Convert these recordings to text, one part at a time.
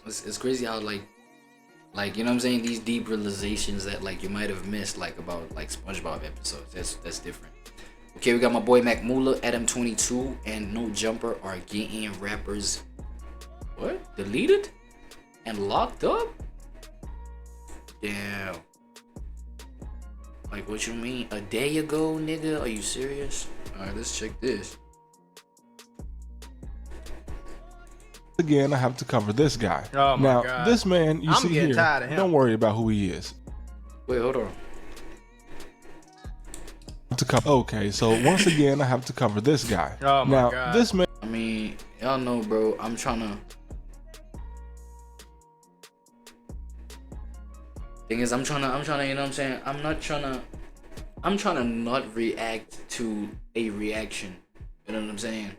it's crazy how like you know what I'm saying, these deep realizations that like you might have missed like about like SpongeBob episodes. That's different. Okay, we got my boy Mula, Adam 22, and No Jumper are getting rappers what? Deleted and locked up? Damn. Like what you mean? A day ago, nigga? Are you serious? Alright, let's check this. Again, I have to cover this guy. Oh my now, God. this man you I'm see getting here, tired of him. don't worry about who he is. Wait, hold on. Okay, so once again, I have to cover this guy. Oh my now, God. this man. I mean, y'all know, bro. I'm trying to. Thing is, I'm trying to, you know what I'm saying? I'm trying to not react to a reaction. You know what I'm saying?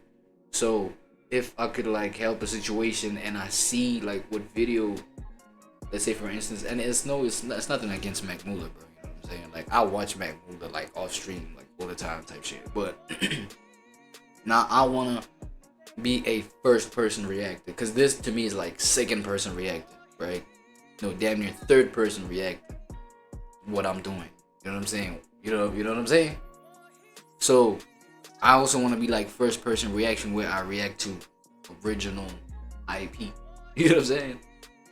So, if I could like help a situation and I see like what video, let's say for instance, and it's nothing against Mula, bro. You know what I'm saying? Like I watch Mula like off stream like all the time type shit. But now I wanna be a first person reactor, because this to me is like second person reactor, right? No, damn near third person reactor. What I'm doing. You know what I'm saying? You know what I'm saying? So I also want to be like first person reaction, where I react to original IP. You know what I'm saying?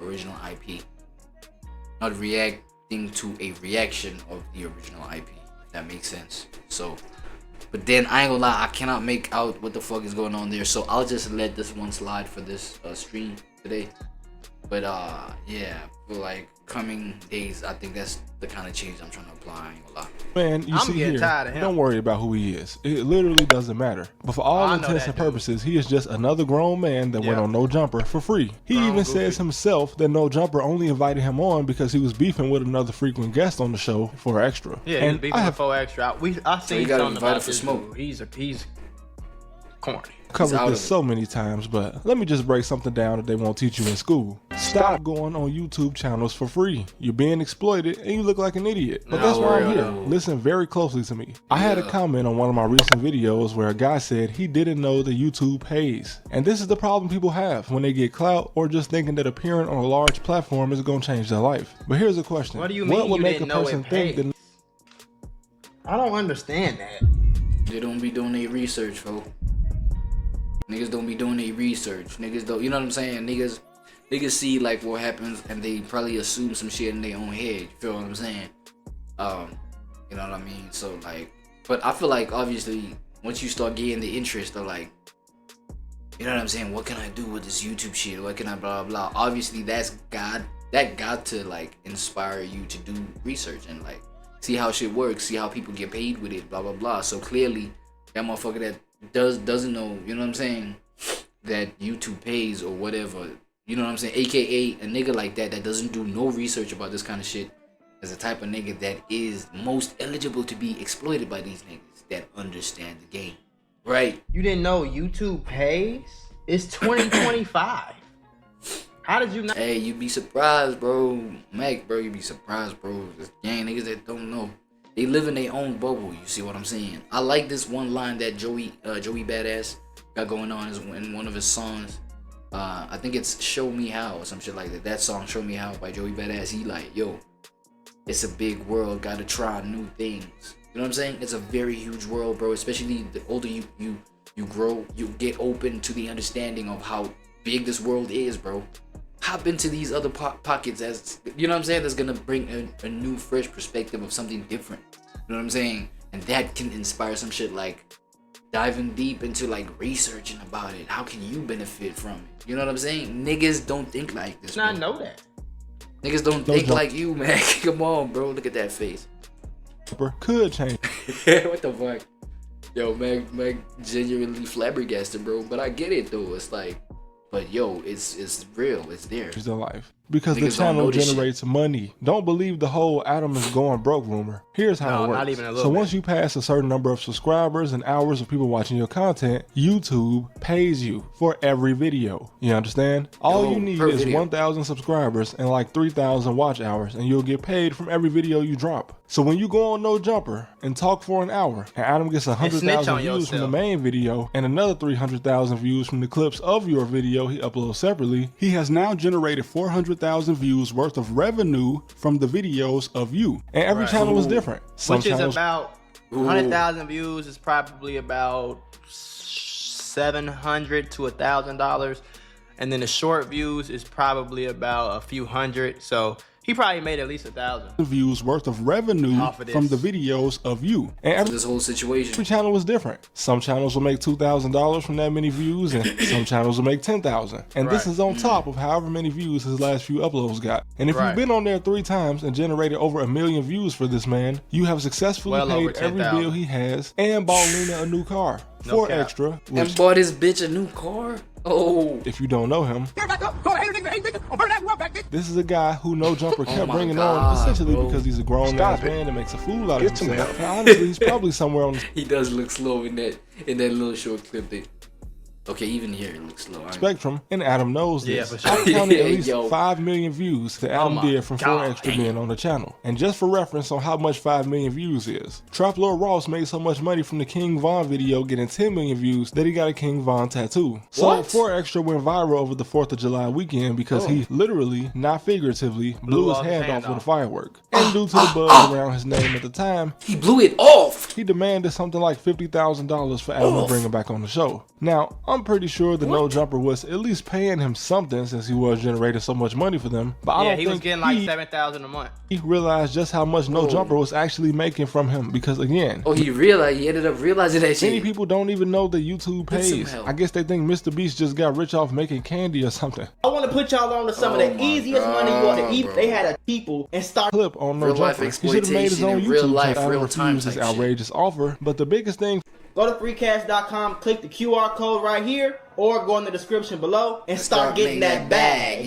Original IP. Not reacting to a reaction of the original IP. If that makes sense. So, but then I ain't gonna lie, I cannot make out what the fuck is going on there. So I'll just let this one slide for this stream today. But yeah, for like coming days, I think that's the kind of change I'm trying to apply. I ain't gonna lie. Man, you I'm see getting here, tired of him. don't worry about who he is. It literally doesn't matter. But for all intents and purposes, he is just another grown man that went on No Jumper for free. He even says himself that No Jumper only invited him on because he was beefing with another frequent guest on the show for extra. Yeah, he was beefing with 4 extra. I seen something about this dude. He's corny. Covered this so many times, but let me just break something down that they won't teach you in school. Stop going on YouTube channels for free. You're being exploited and you look like an idiot. But that's why I'm here. Listen very closely to me. I had a comment on one of my recent videos where a guy said he didn't know that YouTube pays. And this is the problem people have when they get clout or just thinking that appearing on a large platform is going to change their life. But here's the question. What do you mean what would you make didn't a know person it think pays? that I don't understand that. They don't be doing their research, folks. Niggas don't be doing their research. Niggas don't, you know what I'm saying? Niggas see like what happens and they probably assume some shit in their own head. You feel what I'm saying? You know what I mean? So like, but I feel like obviously once you start getting the interest of like, you know what I'm saying? What can I do with this YouTube shit? What can I blah blah? Obviously that got to like inspire you to do research and like see how shit works, see how people get paid with it, blah blah blah. So clearly that motherfucker that doesn't know, you know what I'm saying, that YouTube pays or whatever, you know what I'm saying, aka a nigga like that doesn't do no research about this kind of shit is the type of nigga that is most eligible to be exploited by these niggas that understand the game, right? You didn't know YouTube pays? It's 2025. How did you not? Hey, you be surprised, bro. Mac, bro, you be surprised, bro. This gang niggas that don't know. They live in their own bubble, you see what I'm saying? I like this one line that Joey Badass got going on in one of his songs. I think it's Show Me How or some shit like that. That song, Show Me How by Joey Badass, he like, yo, it's a big world, gotta try new things. You know what I'm saying? It's a very huge world, bro. Especially the older you grow, you get open to the understanding of how big this world is, bro. Hop into these other pockets, as you know what I'm saying, that's gonna bring a new fresh perspective of something different. You know what I'm saying? And that can inspire some shit like diving deep into like researching about it. How can you benefit from it? You know what I'm saying? Niggas don't think like this, bro. I know that. Niggas don't think like you, man. Come on, bro. Look at that face. Could change. What the fuck? Yo, Meg genuinely flabbergasted, bro. But I get it though. It's like, but yo, it's real. It's there. Their life. Because Niggas the channel this generates money. Don't believe the whole Adam is going broke rumor. Here's how it works. Not even a little so bit. once you pass a certain number of subscribers and hours of people watching your content, YouTube pays you for every video. You understand? All you need is 1,000 subscribers and like 3,000 watch hours, and you'll get paid from every video you drop. So when you go on No Jumper and talk for an hour, and Adam gets 100,000 views from the main video and another 300,000 views from the clips of your video video he uploads separately, he has now generated 400,000 views worth of revenue from the videos of you. And every channel is different. Which is about 100,000 views is probably about $700 to $1,000. And then the short views is probably about a few hundred. So he probably made at least 1,000 views worth of revenue from the videos of you. And this whole situation, every channel is different. Some channels will make $2,000 from that many views, and some channels will make 10,000. And this is on top of however many views his last few uploads got. And if you've been on there 3 times and generated over 1 million views for this man, you have successfully paid every bill he has and bought Lena a new car. For extra, and bought his bitch a new car. Oh, if you don't know him, this is a guy who No Jumper kept bringing on essentially because he's a grown-ass man that makes a fool out of himself. And honestly, he's probably somewhere on the he does look slow in that little short clip. Okay, even here it looks slow. Spectrum, and Adam knows this. Yeah, for sure. I counted at least 5 million views that Adam did from 4 extra men on the channel. And just for reference on how much 5 million views is, Trap Lord Ross made so much money from the King Von video getting 10 million views that he got a King Von tattoo. So 4 extra went viral over the 4th of July weekend because he literally, not figuratively, blew his hand off with a firework. And due to the buzz around his name at the time, he blew it off. He demanded something like $50,000 for Adam to bring him back on the show. Now, I'm pretty sure the No Jumper was at least paying him something since he was generating so much money for them. But I don't think he was getting like $7,000 a month. He realized just how much No Jumper was actually making from him because again, he ended up realizing that shit. Many people don't even know that YouTube pays. I guess they think Mr. Beast just got rich off making candy or something. I want to put y'all on to some of the easiest money you want to eat. They had a people and start clip on No Jumper. He should have made his own YouTube channel. Adam refused his outrageous offer, but the biggest thing. Go to freecast.com, click the QR code right here, or go in the description below and start getting that bag.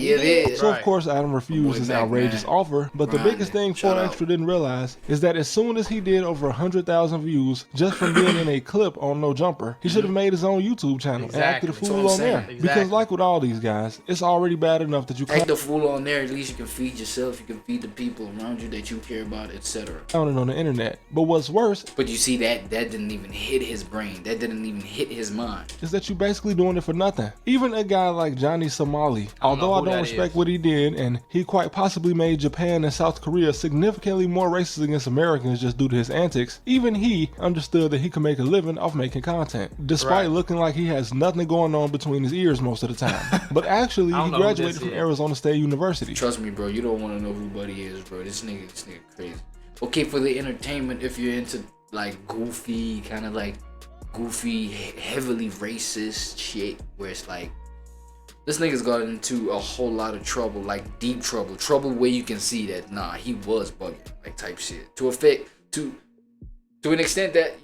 So of course Adam refused his outrageous offer, but the biggest thing 4 Extra didn't realize is that as soon as he did over 100,000 views just from being in a clip on No Jumper, he should have made his own YouTube channel and acted a fool on there. Because like with all these guys, it's already bad enough that you act a fool on there. At least you can feed yourself, you can feed the people around you that you care about, etc. On the internet. But what's worse, but you see that didn't even hit his brain. That didn't even hit his mind. Is that you basically doing it for nothing. Even a guy like Johnny Somali, although I don't respect what he did, and he quite possibly made Japan and South Korea significantly more racist against Americans just due to his antics, even he understood that he could make a living off making content, despite looking like he has nothing going on between his ears most of the time. But actually, he graduated from Arizona State University. Trust me, bro, you don't want to know who Buddy is, bro. This nigga crazy. Okay, for the entertainment, if you're into like goofy, heavily racist shit where it's like this nigga's got into a whole lot of trouble, like deep trouble where you can see that he was bugging, like type shit to an extent that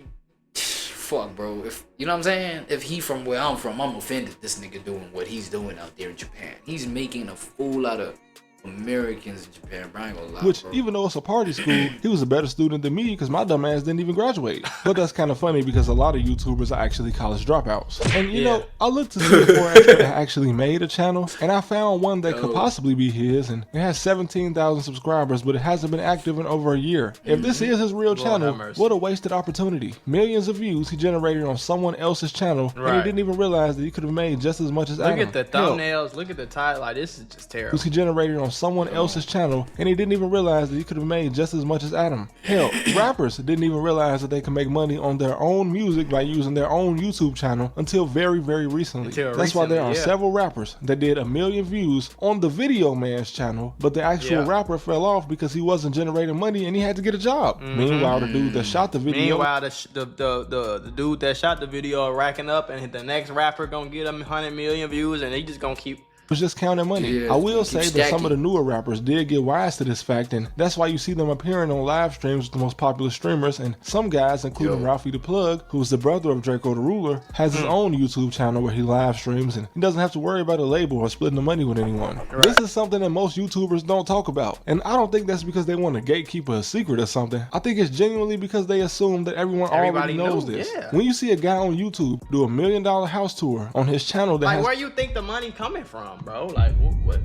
fuck, bro, if you know what I'm saying, if he from where I'm from, I'm offended this nigga doing what he's doing out there in Japan. He's making a fool out of Americans in Japan, bro. I ain't gonna lie, which, even though it's a party school, he was a better student than me because my dumb ass didn't even graduate. But that's kind of funny because a lot of YouTubers are actually college dropouts. And you know, I looked to see if 4 Extra actually made a channel, and I found one that could possibly be his, and it has 17,000 subscribers, but it hasn't been active in over a year. If this is his real channel, what a wasted opportunity. Millions of views he generated on someone else's channel, and he didn't even realize that he could have made just as much as Adam. Look at the thumbnails, look at the title, like this is just terrible. He generated on someone else's channel, and he didn't even realize that he could have made just as much as Adam. Hell, rappers didn't even realize that they could make money on their own music by using their own YouTube channel until very, very recently. That's why there are several rappers that did 1 million views on the Video Man's channel, but the actual rapper fell off because he wasn't generating money and he had to get a job. Meanwhile, the dude that shot the video, the dude that shot the video racking up, and the next rapper gonna get 100 million views, and he just gonna keep was just counting money. I will say that some of the newer rappers did get wise to this fact, and that's why you see them appearing on live streams with the most popular streamers. And some guys, including Ralphie the Plug, who's the brother of Draco the Ruler, has his own YouTube channel where he live streams, and he doesn't have to worry about a label or splitting the money with anyone. This is something that most YouTubers don't talk about, and I don't think that's because they want to gatekeep a secret or something. I think it's genuinely because they assume that everyone already knows this. When you see a guy on YouTube do $1 million house tour on his channel, that like where you think the money coming from, bro? Like what?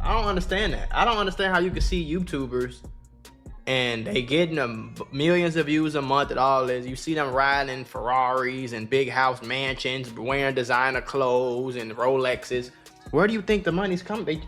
I don't understand that. I don't understand how you can see YouTubers and they getting them millions of views a month and all this. You see them riding in Ferraris and big house mansions, wearing designer clothes and Rolexes. Where do you think the money's coming?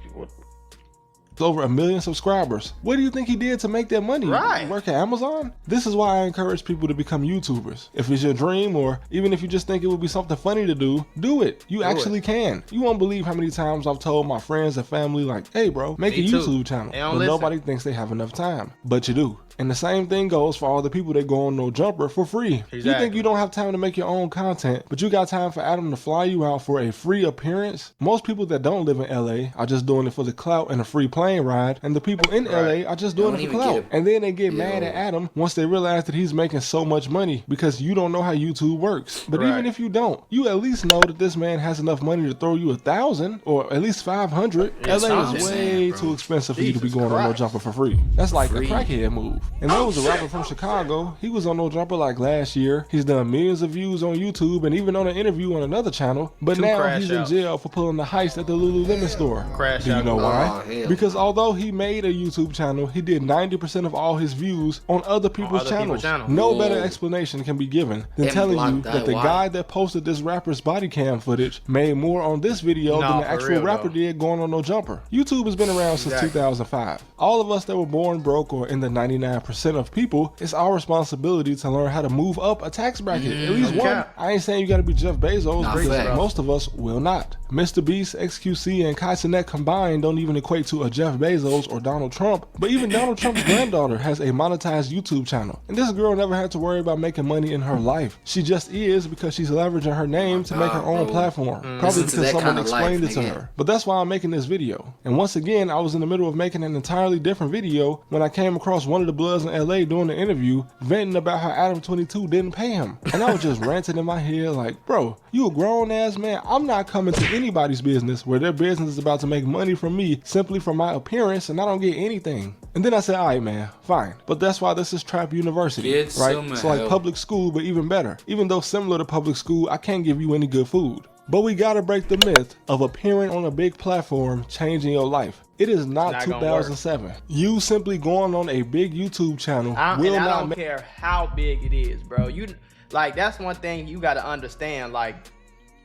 Over 1 million subscribers. What do you think he did to make that money? Right. Work at Amazon? This is why I encourage people to become YouTubers. If it's your dream, or even if you just think it would be something funny to do it. You actually can. You won't believe how many times I've told my friends and family, like, hey bro, make a YouTube channel. But nobody thinks they have enough time. But you do. And the same thing goes for all the people that go on No Jumper for free. Exactly. You think you don't have time to make your own content, but you got time for Adam to fly you out for a free appearance? Most people that don't live in LA are just doing it for the clout and a free plane ride, and the people in LA are just doing it for clout. And then they get mad at Adam once they realize that he's making so much money because you don't know how YouTube works. But even if you don't, you at least know that this man has enough money to throw you 1,000 or at least 500. LA is way too expensive for you to be going on No Jumper for free. That's like a crackhead move. And there was a rapper from Chicago. He was on No Jumper like last year. He's done millions of views on YouTube and even on an interview on another channel. But now he's in jail for pulling the heist at the Lululemon store. Do you know why? Because although he made a YouTube channel, he did 90% of all his views on other people's channels. No better explanation can be given than telling you that the guy that posted this rapper's body cam footage made more on this video than the actual rapper did going on No Jumper. YouTube has been around since 2005. All of us that were born broke, or in the 99% of people, it's our responsibility to learn how to move up a tax bracket. At least one. I ain't saying you gotta be Jeff Bezos, because most of us will not. Mr. Beast, XQC, and Kai Cenat combined don't even equate to a Jeff Bezos or Donald Trump, but even Donald Trump's granddaughter has a monetized YouTube channel. And this girl never had to worry about making money in her life. She just is, because she's leveraging her name to make her own platform. Probably because someone explained it to her. But that's why I'm making this video. And once again, I was in the middle of making an entirely different video when I came across one of the Bloods in LA doing the interview, venting about how Adam 22 didn't pay him. And I was just ranting in my head like, bro, you a grown ass man. I'm not coming to anybody's business where their business is about to make money from me simply from my appearance, and I don't get anything. And then I said, all right, man, fine. But that's why this is Trap University, right? It's like public school, but even better. Even though similar to public school, I can't give you any good food. But we gotta break the myth of appearing on a big platform changing your life. It is not 2007. You simply going on a big YouTube channel will not. I don't care how big it is, bro. You like, that's one thing you gotta understand. Like,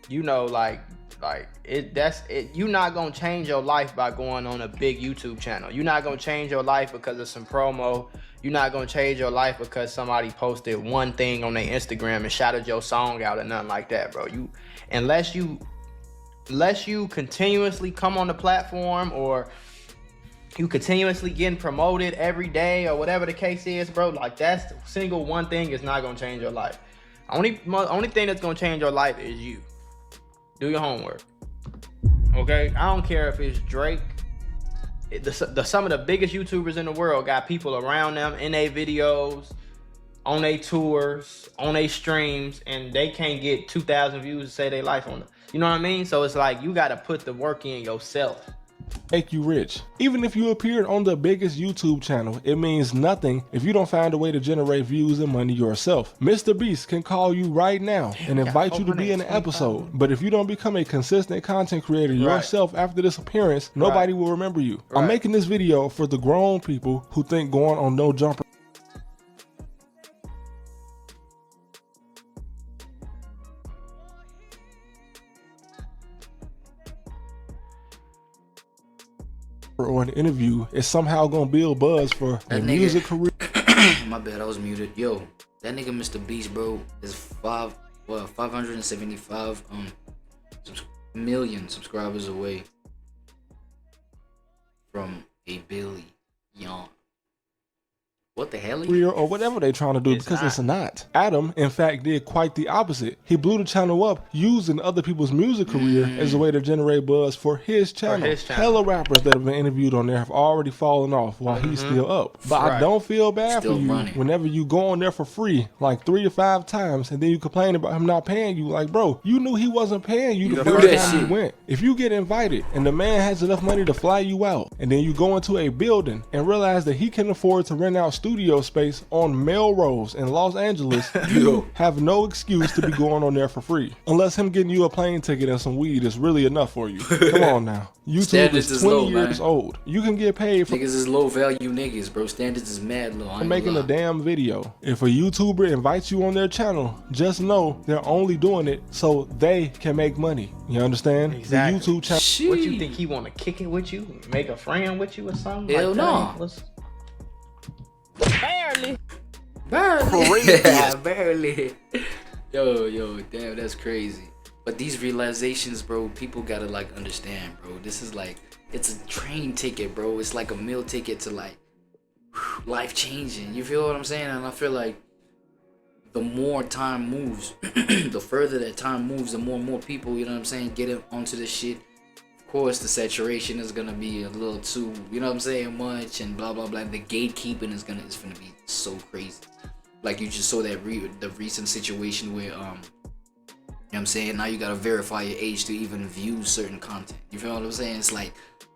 you know, like you're not gonna change your life by going on a big YouTube channel. You're not gonna change your life because of some promo. You're not gonna change your life because somebody posted one thing on their Instagram and shouted your song out or nothing like that, bro. Unless you continuously come on the platform, or you continuously getting promoted every day, or whatever the case is, bro, like, that's single one thing is not gonna change your life. Only thing that's gonna change your life is you. Do your homework. Okay? I don't care if it's Drake. Some of the biggest YouTubers in the world got people around them in their videos, on their tours, on their streams, and they can't get 2,000 views to say their life on them. You know what I mean? So it's like, you got to put the work in yourself. Make you rich. Even if you appeared on the biggest YouTube channel, it means nothing if you don't find a way to generate views and money yourself. Mr. Beast can call you right now and invite you to be in an episode. But if you don't become a consistent content creator yourself after this appearance, nobody will remember you. I'm making this video for the grown people who think going on No Jumper or an interview is somehow gonna build buzz for a music career. My bad, I was muted. Yo, that nigga Mr. Beast, bro, is 575 million subscribers away from a billion. What the hell? Or whatever they're trying to do, because it's not. Adam, in fact, did quite the opposite. He blew the channel up using other people's music career as a way to generate buzz for his channel. Hella rappers that have been interviewed on there have already fallen off while he's still up. But I don't feel bad for you whenever you go on there for free like 3 to 5 times and then you complain about him not paying you. Like, bro, you knew he wasn't paying you the first time you went. If you get invited and the man has enough money to fly you out, and then you go into a building and realize that he can afford to rent out studios studio space on Melrose in Los Angeles, you have no excuse to be going on there for free. Unless him getting you a plane ticket and some weed is really enough for you. Come on now. YouTube Standards is 20 low, years man. old. You can get paid for Niggas is low value niggas, bro. Standards is mad low. I ain't making gonna a lie. damn video. If a YouTuber invites you on their channel, just know they're only doing it so they can make money. You understand? Exactly. The YouTube channel. What you think, he want to kick it with you, make a friend with you or something? Hell no. Barely. Barely. Barely. Yo, damn, that's crazy. But these realizations, bro, people gotta like understand, bro. This is like, it's a train ticket, bro. It's like a meal ticket to like life changing. You feel what I'm saying? And I feel like the more time moves, the further that time moves, the more and more people, you know what I'm saying, get onto this shit. Of course, the saturation is gonna be a little too, you know what I'm saying, much, and blah blah blah. The gatekeeping is gonna be so crazy. Like you just saw that the recent situation where you know what I'm saying, now you gotta verify your age to even view certain content. You feel what I'm saying? It's like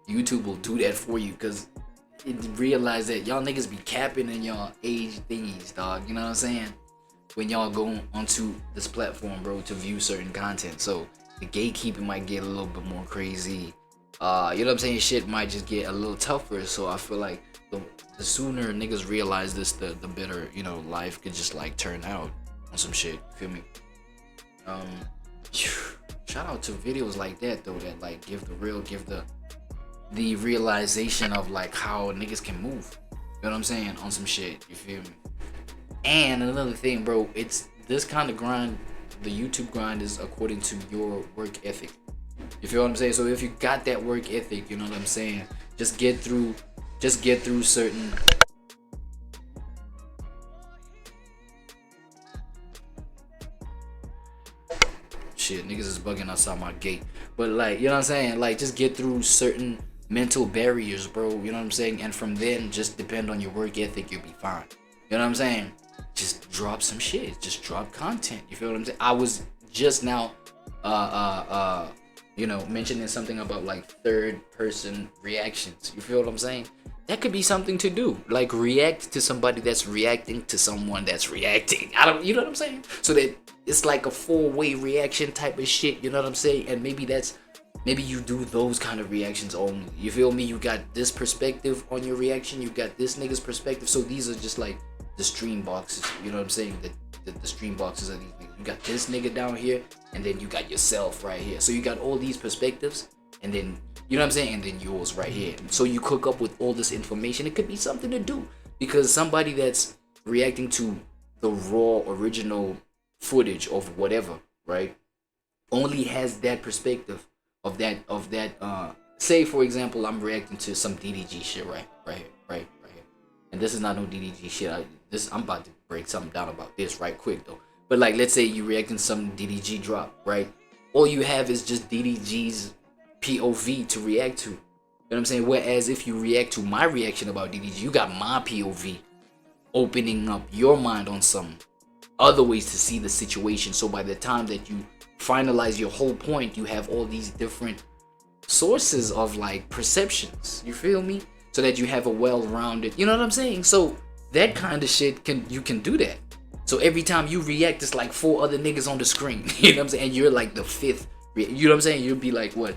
YouTube will do that for you because it realize that y'all niggas be capping in y'all age thingies, dog. You know what I'm saying? When y'all go onto this platform, bro, to view certain content. So the gatekeeping might get a little bit more crazy. You know what I'm saying? Shit might just get a little tougher. So I feel like the sooner niggas realize this, the better, you know, life could just like turn out on some shit. Feel me? Shout out to videos like that though, that like give the realization of like how niggas can move. You know what I'm saying? On some shit. You feel me? And another thing, bro, it's this kind of grind. The YouTube grind is according to your work ethic. You feel what I'm saying? So if you got that work ethic, you know what I'm saying? Just get through certain. Shit, niggas is bugging outside my gate. But like, you know what I'm saying? Like, just get through certain mental barriers, bro. You know what I'm saying? And from then, just depend on your work ethic, you'll be fine. You know what I'm saying? Just drop some shit. Just drop content. You feel what I'm saying? I was just now, you know, mentioning something about like third person reactions. You feel what I'm saying? That could be something to do. Like react to somebody that's reacting to someone that's reacting. You know what I'm saying? So that it's like a 4-way reaction type of shit. You know what I'm saying? And maybe you do those kind of reactions only. You feel me? You got this perspective on your reaction. You got this nigga's perspective. So these are just like the stream boxes. You know what I'm saying? The stream boxes are these niggas. You got this nigga down here, and then you got yourself right here. So you got all these perspectives, and then, you know what I'm saying? And then yours right here. So you cook up with all this information. It could be something to do. Because somebody that's reacting to the raw original footage of whatever, right, only has that perspective of that say for example, I'm reacting to some DDG shit right here, and this is not no DDG shit. I'm about to break something down about this right quick though. But like, let's say you reacting to some DDG drop, right? All you have is just DDG's POV to react to. You know what I'm saying? Whereas if you react to my reaction about DDG, you got my POV opening up your mind on some other ways to see the situation. So by the time that you finalize your whole point, you have all these different sources of like perceptions. You feel me? So that you have a well-rounded, you know what I'm saying? So that kind of shit you can do that. So every time you react, it's like 4 other niggas on the screen. You know what I'm saying? And you're like the 5th. You know what I'm saying? You'll be like what?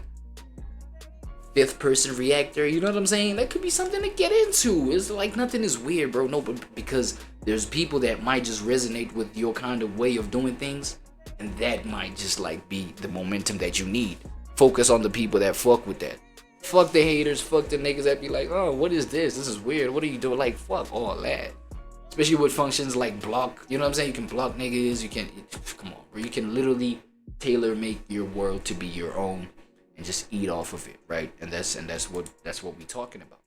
5th person reactor. You know what I'm saying? That could be something to get into. It's like nothing is weird, bro. No, but because there's people that might just resonate with your kind of way of doing things, and that might just like be the momentum that you need. Focus on the people that fuck with that. Fuck the haters, fuck the niggas that be like, oh, what is this? This is weird. What are you doing? Like, fuck all that. Especially with functions like block. You know what I'm saying? You can block niggas. You can, come on, bro. You can literally tailor make your world to be your own and just eat off of it, right? And that's what we talking about.